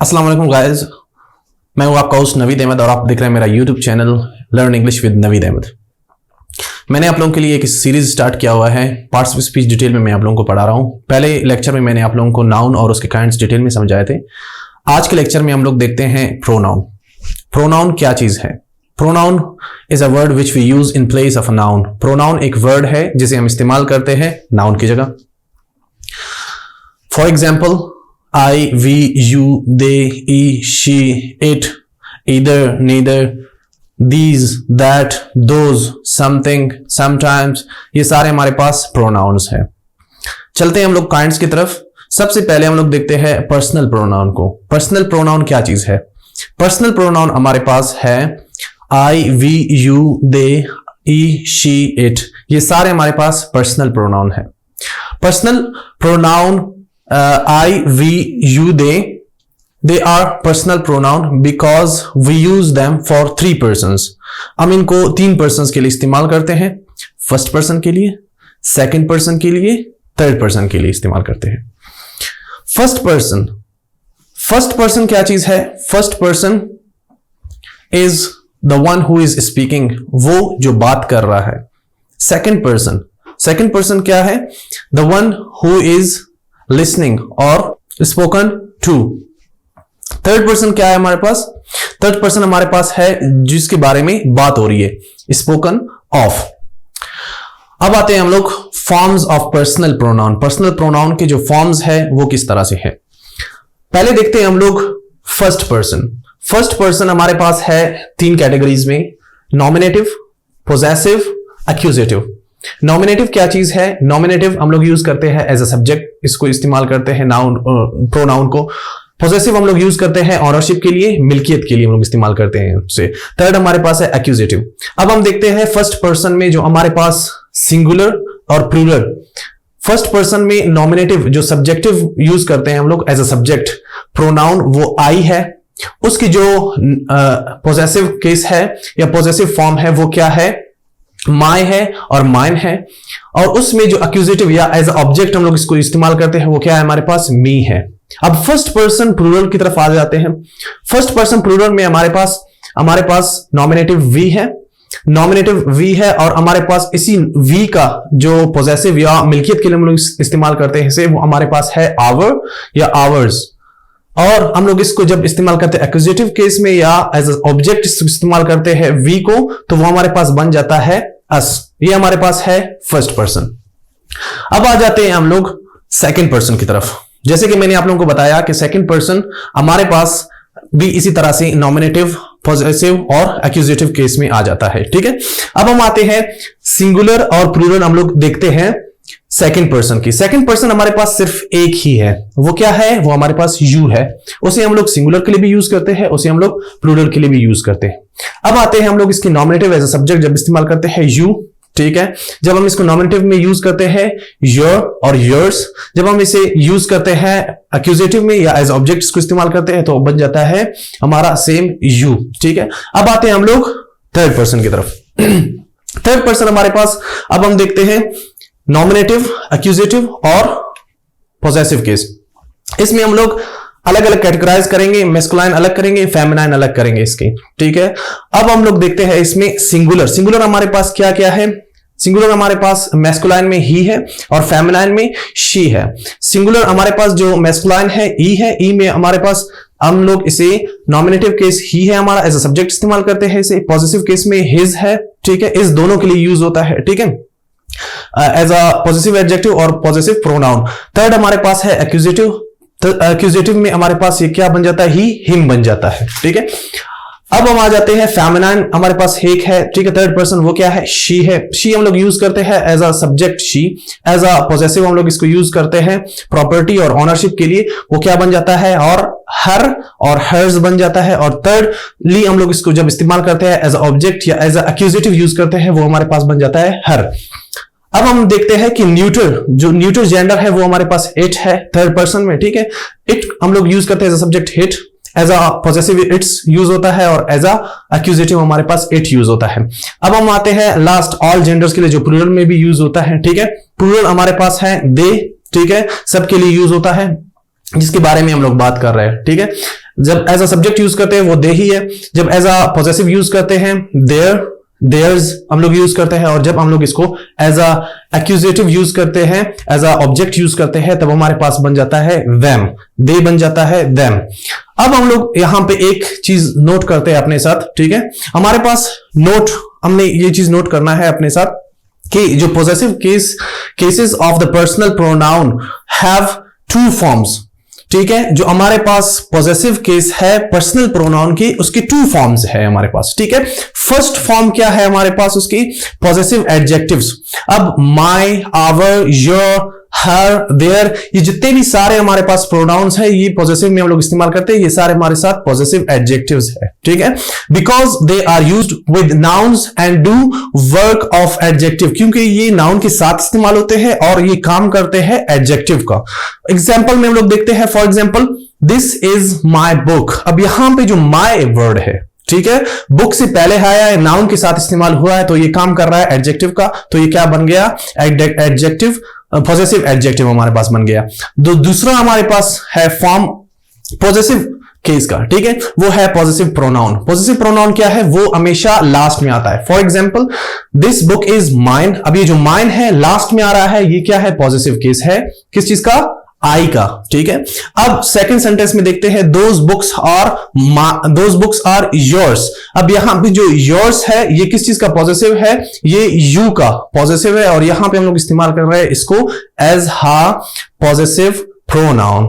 अस्सलाम वालेकुम गाइस, मैं हूं आपका होस्ट नवीद अहमद और आप देख रहे हैं मेरा YouTube channel learn English with Naveed Ahmed. मैंने आप लोगों के लिए एक सीरीज स्टार्ट किया हुआ है, पार्ट्स ऑफ स्पीच डिटेल में मैं आप लोगों को पढ़ा रहा हूं। पहले लेक्चर में मैंने आप लोगों को नाउन और उसके काइंड्स डिटेल में समझाए थे। आज के लेक्चर में हम लोग देखते हैं प्रोनाउन। प्रोनाउन क्या चीज है? Pronoun is a word which we use in place of a noun. Pronoun एक वर्ड है जिसे हम इस्तेमाल करते हैं नाउन की जगह। For example, I, we, you, they, he, she, it, either, neither, these, that, those, something, sometimes, ये सारे हमारे पास प्रोनाउंस हैं। चलते हैं हम लोग काइंड्स की तरफ। सबसे पहले हम लोग देखते हैं पर्सनल प्रोनाउन को। पर्सनल प्रोनाउन क्या चीज है? पर्सनल प्रोनाउन हमारे पास है I, we, you, they, he, she, it, ये सारे हमारे पास पर्सनल प्रोनाउन है। Personal pronoun I, we, you, they are personal pronoun because we use them for 3 persons. हम इनको 3 persons के लिए इस्तेमाल करते हैं। फर्स्ट पर्सन के लिए, सेकंड पर्सन के लिए, थर्ड पर्सन के लिए इस्तेमाल करते हैं। फर्स्ट पर्सन क्या चीज है? First person is the one who is speaking, वो जो बात कर रहा है। सेकंड पर्सन क्या है? The one who is listening और स्पोकन टू। थर्ड पर्सन क्या है हमारे पास? थर्ड पर्सन हमारे पास है जिसके बारे में बात हो रही है, स्पोकन ऑफ। अब आते हैं हम लोग forms of personal pronoun. Personal pronoun के जो फॉर्म्स है वो किस तरह से है, पहले देखते हैं हम लोग फर्स्ट पर्सन हमारे पास है 3 कैटेगरीज में, नॉमिनेटिव, पोजेसिव, एक्यूजेटिव। नॉमिनेटिव क्या चीज है? नॉमिनेटिव हम लोग यूज करते हैं एज अ सब्जेक्ट, इसको इस्तेमाल करते हैं नाउन प्रोनाउन को। पोजेसिव हम लोग यूज करते हैं ऑनरशिप के लिए, मिल्कियत के लिए हम लोग इस्तेमाल करते हैं उसे। थर्ड हमारे पास है एक्यूजेटिव। अब हम देखते हैं फर्स्ट पर्सन में जो हमारे पास सिंगुलर और प्लूरल। फर्स्ट पर्सन में नॉमिनेटिव जो सब्जेक्टिव यूज करते हैं हम लोग एज अ सब्जेक्ट प्रोनाउन, वो आई है। उसकी जो पोजेसिव केस है या पोजेसिव फॉर्म है वो क्या है? माय है और माइन है। और उसमें जो एक्यूजेटिव या एज ऑब्जेक्ट हम लोग इसको इस्तेमाल करते हैं वो क्या है हमारे पास? मी है। अब फर्स्ट पर्सन प्लूरल की तरफ आ जाते हैं। फर्स्ट पर्सन प्लूरल में हमारे पास नॉमिनेटिव वी है। नॉमिनेटिव वी है और हमारे पास इसी वी का जो पोजेसिव या मिल्कियत के लिए हम लोग इस्तेमाल करते हैं वो हमारे पास है आवर या आवर्स। और हम लोग इसको जब इस्तेमाल करते हैं एक्यूजेटिव केस में या एज ऑब्जेक्ट इस्तेमाल करते हैं वी को, तो वो हमारे पास बन जाता है अस। ये हमारे पास है फर्स्ट पर्सन। अब आ जाते हैं हम लोग सेकंड पर्सन की तरफ। जैसे कि मैंने आप लोगों को बताया कि सेकंड पर्सन हमारे पास भी इसी तरह से नॉमिनेटिव, पॉजिटिव और एक्यूजेटिव केस में आ जाता है। ठीक है, अब हम आते हैं सिंगुलर और प्लूरल हम लोग देखते हैं सेकंड पर्सन की। सेकंड पर्सन हमारे पास सिर्फ एक ही है, वो क्या है? वो हमारे पास यू है। उसे हम लोग सिंगुलर के लिए भी यूज करते हैं, उसे हम लोग प्लूरल के लिए भी यूज करते हैं। अब आते हैं हम लोग इसकी नॉमिनेटिव एज अ सब्जेक्ट जब इस्तेमाल करते हैं यू। ठीक है, जब हम इसको नॉमिनेटिव में यूज करते हैं योर और योर्स। जब हम इसे यूज करते हैं एक्यूजेटिव में या एज ऑब्जेक्ट इसको इस्तेमाल करते हैं तो बन जाता है हमारा सेम यू। ठीक है, अब आते हैं हम लोग थर्ड पर्सन की तरफ। थर्ड पर्सन हमारे पास अब हम देखते हैं नॉमिनेटिव, एक्यूजेटिव और पोजेसिव केस। इसमें हम लोग अलग अलग कैटेगराइज करेंगे, मैस्कुलाइन अलग करेंगे, फेमिनाइन अलग करेंगे इसके। ठीक है, अब हम लोग देखते हैं इसमें सिंगुलर हमारे पास क्या क्या है? सिंगुलर हमारे पास मैस्कुलाइन में ही है और फेमिनाइन में शी है। सिंगुलर हमारे पास जो मैस्कुलाइन है ई है, ई में हमारे पास हम लोग इसे नॉमिनेटिव केस ही है हमारा एज अ सब्जेक्ट इस्तेमाल करते हैं इसे। पॉजिटिव केस में हिज है। ठीक है, इस दोनों के लिए यूज होता है। ठीक है, एज अ पॉजिटिव एडजेक्टिव और पॉजिटिव प्रोनाउन। थर्ड हमारे पास है एक्यूजेटिव। एक्यूजेटिव में हमारे पास ये क्या बन जाता है? ही, हिम बन जाता है। ठीक है, अब हम आ जाते हैं फेमिनाइन। हमारे पास एक है। ठीक है, थर्ड पर्सन वो क्या है? शी है। शी हम लोग यूज करते हैं as a subject she. As a possessive हम लोग इसको यूज करते हैं प्रॉपर्टी और ऑनरशिप के लिए, वो क्या बन जाता है? और हर और हर्स बन जाता है। और थर्डली हम लोग इसको जब इस्तेमाल करते हैं एज ऑब्जेक्ट या एज एक्यूजेटिव यूज करते हैं वो हमारे पास बन जाता है हर। अब हम देखते हैं कि न्यूट्रल जेंडर है वो हमारे पास इट है थर्ड पर्सन में। ठीक है, इट हम लोग यूज करते हैं as a subject it, as a possessive its use होता है और एज अ एक्यूजेटिव हमारे पास इट यूज होता है। अब हम आते हैं लास्ट ऑल जेंडर्स के लिए जो प्लूरल में भी यूज होता है। ठीक है, प्लूरल हमारे पास है दे। ठीक है, सबके लिए यूज होता है जिसके बारे में हम लोग बात कर रहे हैं। ठीक है, जब एज अ सब्जेक्ट यूज करते हैं वो दे ही है, जब एज अ पॉजेसिव यूज करते हैं देयर, देयर्स हम लोग यूज करते हैं, और जब हम लोग इसको एज अ एक्यूजेटिव यूज करते हैं, एज अ ऑब्जेक्ट यूज करते हैं, तब हमारे पास बन जाता है them, दे बन जाता है them। अब हम लोग यहां पे एक चीज नोट करते हैं अपने साथ, ठीक है, हमारे पास हमने ये चीज नोट करना है अपने साथ कि जो possessive cases of the personal pronoun have two forms, ठीक है, जो हमारे पास पॉजेसिव केस है पर्सनल प्रोनाउन की, उसकी टू फॉर्म्स है हमारे पास, ठीक है। फर्स्ट फॉर्म क्या है हमारे पास उसकी, पॉजेसिव एडजेक्टिव्स। अब माई, आवर, योर, हर, देयर, ये जितने भी सारे हमारे पास प्रोनाउंस है ये पॉजेसिव में हम लोग इस्तेमाल करते हैं, ये सारे हमारे साथ पॉजेसिव एडजेक्टिव्स है, ठीक है, because they are used with nouns and do work of adjective, क्योंकि ये नाउन के साथ इस्तेमाल होते हैं और ये काम करते हैं एडजेक्टिव का। एग्जाम्पल में हम लोग देखते हैं, for example this is my book. अब यहां पे जो माई वर्ड है, ठीक है, बुक से पहले आया है, नाउन के साथ इस्तेमाल हुआ है, तो ये काम कर रहा है एडजेक्टिव का, तो ये क्या बन गया, एडजेक्टिव, पॉजेसिव एडजेक्टिव हमारे पास बन गया। दूसरा हमारे पास है फॉर्म पॉजेसिव केस का, ठीक है, वो है पॉजेसिव प्रोनाउन। पॉजेसिव प्रोनाउन क्या है, वो हमेशा लास्ट में आता है। For example this book is mine. अब ये जो माइन है लास्ट में आ रहा है, ये क्या है, पॉजेसिव केस है, किस चीज का, आई का, ठीक है। अब सेकंड सेंटेंस में देखते हैं दोज बुक्स आर योर्स। अब यहां पे जो योर्स है ये किस चीज का पॉजेसिव है, ये यू का पॉजेसिव है, और यहां पे हम लोग इस्तेमाल कर रहे हैं इसको एज हा पॉजेसिव प्रोनाउन।